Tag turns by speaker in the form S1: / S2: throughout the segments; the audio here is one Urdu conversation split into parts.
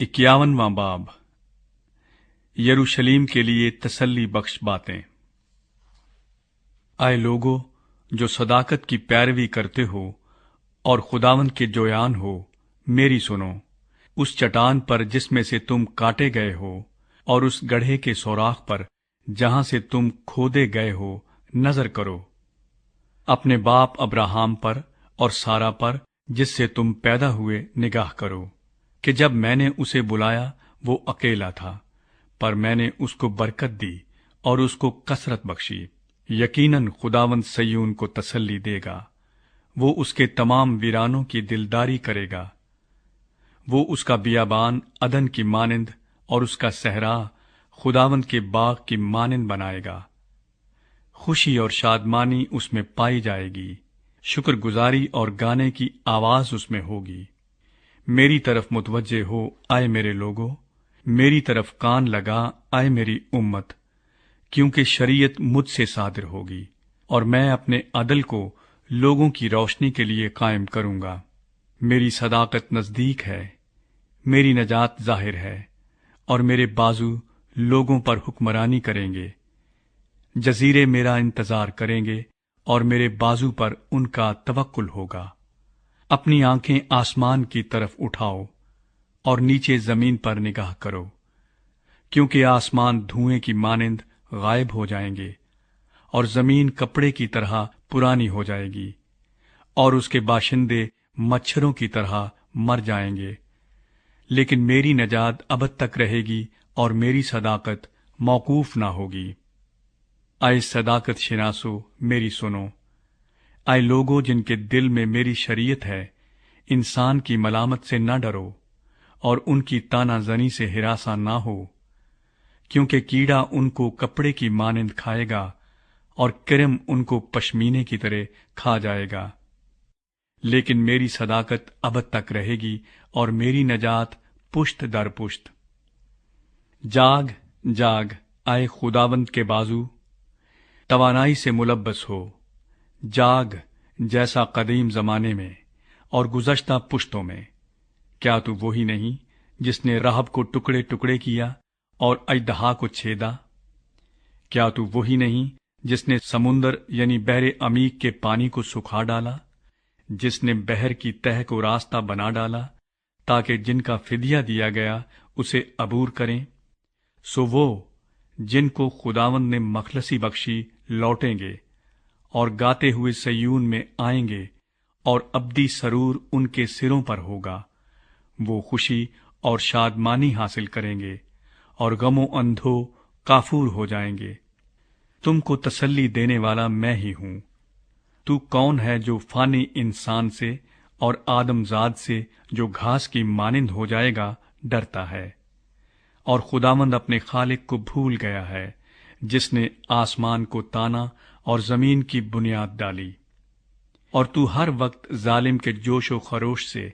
S1: 51واں باب یروشلیم کے لیے تسلی بخش باتیں۔ اے لوگو جو صداقت کی پیروی کرتے ہو اور خداوند کے جویان ہو، میری سنو۔ اس چٹان پر جس میں سے تم کاٹے گئے ہو، اور اس گڑھے کے سوراخ پر جہاں سے تم کھودے گئے ہو نظر کرو۔ اپنے باپ ابراہام پر اور سارا پر جس سے تم پیدا ہوئے نگاہ کرو، کہ جب میں نے اسے بلایا وہ اکیلا تھا، پر میں نے اس کو برکت دی اور اس کو کثرت بخشی۔ یقیناً خداوند صیون کو تسلی دے گا، وہ اس کے تمام ویرانوں کی دلداری کرے گا۔ وہ اس کا بیابان عدن کی مانند اور اس کا صحرا خداوند کے باغ کی مانند بنائے گا۔ خوشی اور شادمانی اس میں پائی جائے گی، شکر گزاری اور گانے کی آواز اس میں ہوگی۔ میری طرف متوجہ ہو اے میرے لوگو، میری طرف کان لگا اے میری امت، کیونکہ شریعت مجھ سے صادر ہوگی، اور میں اپنے عدل کو لوگوں کی روشنی کے لیے قائم کروں گا۔ میری صداقت نزدیک ہے، میری نجات ظاہر ہے، اور میرے بازو لوگوں پر حکمرانی کریں گے۔ جزیرے میرا انتظار کریں گے، اور میرے بازو پر ان کا توکل ہوگا۔ اپنی آنکھیں آسمان کی طرف اٹھاؤ اور نیچے زمین پر نگاہ کرو، کیونکہ آسمان دھوئیں کی مانند غائب ہو جائیں گے، اور زمین کپڑے کی طرح پرانی ہو جائے گی، اور اس کے باشندے مچھروں کی طرح مر جائیں گے۔ لیکن میری نجات ابد تک رہے گی، اور میری صداقت موقوف نہ ہوگی۔ اے صداقت شناسو میری سنو، اے لوگو جن کے دل میں میری شریعت ہے، انسان کی ملامت سے نہ ڈرو، اور ان کی تانا زنی سے ہراساں نہ ہو، کیونکہ کیڑا ان کو کپڑے کی مانند کھائے گا، اور کرم ان کو پشمینے کی طرح کھا جائے گا۔ لیکن میری صداقت ابد تک رہے گی، اور میری نجات پشت در پشت۔ جاگ جاگ اے خداوند کے بازو، توانائی سے ملبس ہو۔ جاگ جیسا قدیم زمانے میں اور گزشتہ پشتوں میں۔ کیا تو وہی نہیں جس نے رہب کو ٹکڑے ٹکڑے کیا اور اژدہا کو چھیدا؟ کیا تو وہی نہیں جس نے سمندر یعنی بحر عمیق کے پانی کو سکھا ڈالا، جس نے بحر کی تہہ کو راستہ بنا ڈالا تاکہ جن کا فدیہ دیا گیا اسے عبور کریں؟ سو وہ جن کو خداوند نے مخلصی بخشی لوٹیں گے، اور گاتے ہوئے صیون میں آئیں گے، اور ابدی سرور ان کے سروں پر ہوگا۔ وہ خوشی اور شادمانی حاصل کریں گے، اور غم و اندھو کافور ہو جائیں گے۔ تم کو تسلی دینے والا میں ہی ہوں۔ تو کون ہے جو فانی انسان سے اور آدم زاد سے جو گھاس کی مانند ہو جائے گا ڈرتا ہے؟ اور خداوند اپنے خالق کو بھول گیا ہے، جس نے آسمان کو تانا اور زمین کی بنیاد ڈالی۔ اور تو ہر وقت ظالم کے جوش و خروش سے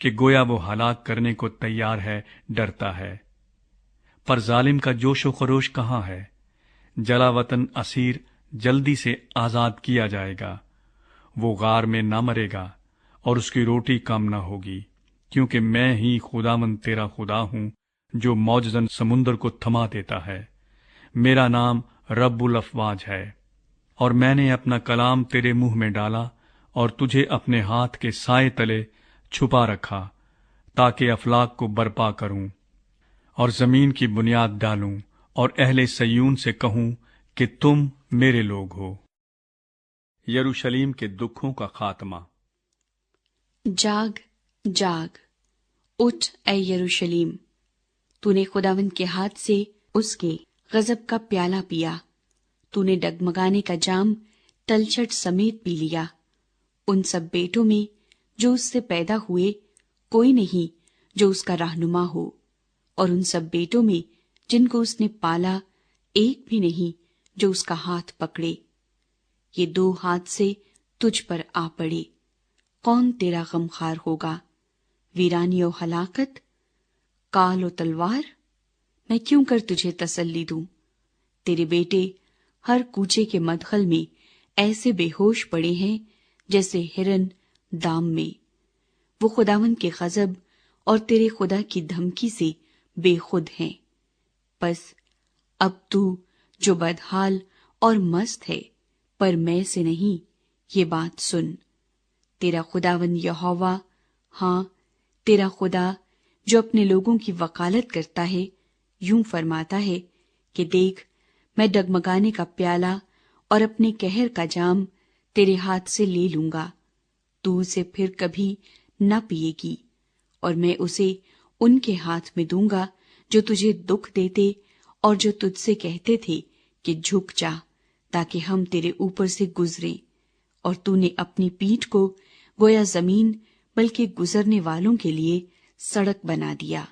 S1: کہ گویا وہ ہلاک کرنے کو تیار ہے ڈرتا ہے۔ پر ظالم کا جوش و خروش کہاں ہے؟ جلا وطن اسیر جلدی سے آزاد کیا جائے گا۔ وہ غار میں نہ مرے گا، اور اس کی روٹی کم نہ ہوگی، کیونکہ میں ہی خداوند تیرا خدا ہوں، جو موجزن سمندر کو تھما دیتا ہے۔ میرا نام رب الافواج ہے، اور میں نے اپنا کلام تیرے منہ میں ڈالا، اور تجھے اپنے ہاتھ کے سائے تلے چھپا رکھا، تاکہ افلاک کو برپا کروں اور زمین کی بنیاد ڈالوں، اور اہل صیون سے کہوں کہ تم میرے لوگ ہو۔ یروشلیم کے دکھوں کا خاتمہ۔
S2: جاگ جاگ، اٹھ اے یروشلیم، تو نے خداوند کے ہاتھ سے اس کے غضب کا پیالہ پیا، تو نے ڈگمگانے کا جام تلچھٹ سمیت پی لیا۔ ان سب بیٹوں میں جو اس سے پیدا ہوئے کوئی نہیں جو اس کا رہنما ہو، اور ان سب بیٹوں میں جن کو اس نے پالا ایک بھی نہیں جو اس کا ہاتھ پکڑے۔ یہ دو ہاتھ سے تجھ پر آ پڑے، کون تیرا غمخوار ہوگا؟ ویرانی و ہلاکت، کال و تلوار، میں کیوں کر تجھے تسلی دوں؟ تیرے بیٹے ہر کوچے کے مدخل میں ایسے بے ہوش پڑے ہیں جیسے ہرن دام میں۔ وہ خداوند کے غضب اور تیرے خدا کی دھمکی سے بے خود ہیں۔ بس اب تو جو بدحال اور مست ہے، پر میں سے نہیں، یہ بات سن۔ تیرا خداوند یہوہ، ہاں تیرا خدا جو اپنے لوگوں کی وکالت کرتا ہے، یوں فرماتا ہے کہ دیکھ، میں ڈگمگانے کا پیالہ اور اپنے قہر کا جام تیرے ہاتھ سے لے لوں گا، تو اسے پھر کبھی نہ پیے گی، اور میں اسے ان کے ہاتھ میں دوں گا جو تجھے دکھ دیتے اور جو تجھ سے کہتے تھے کہ جھک جا تاکہ ہم تیرے اوپر سے گزریں، اور تو نے اپنی پیٹھ کو گویا زمین بلکہ گزرنے والوں کے لیے سڑک بنا دیا۔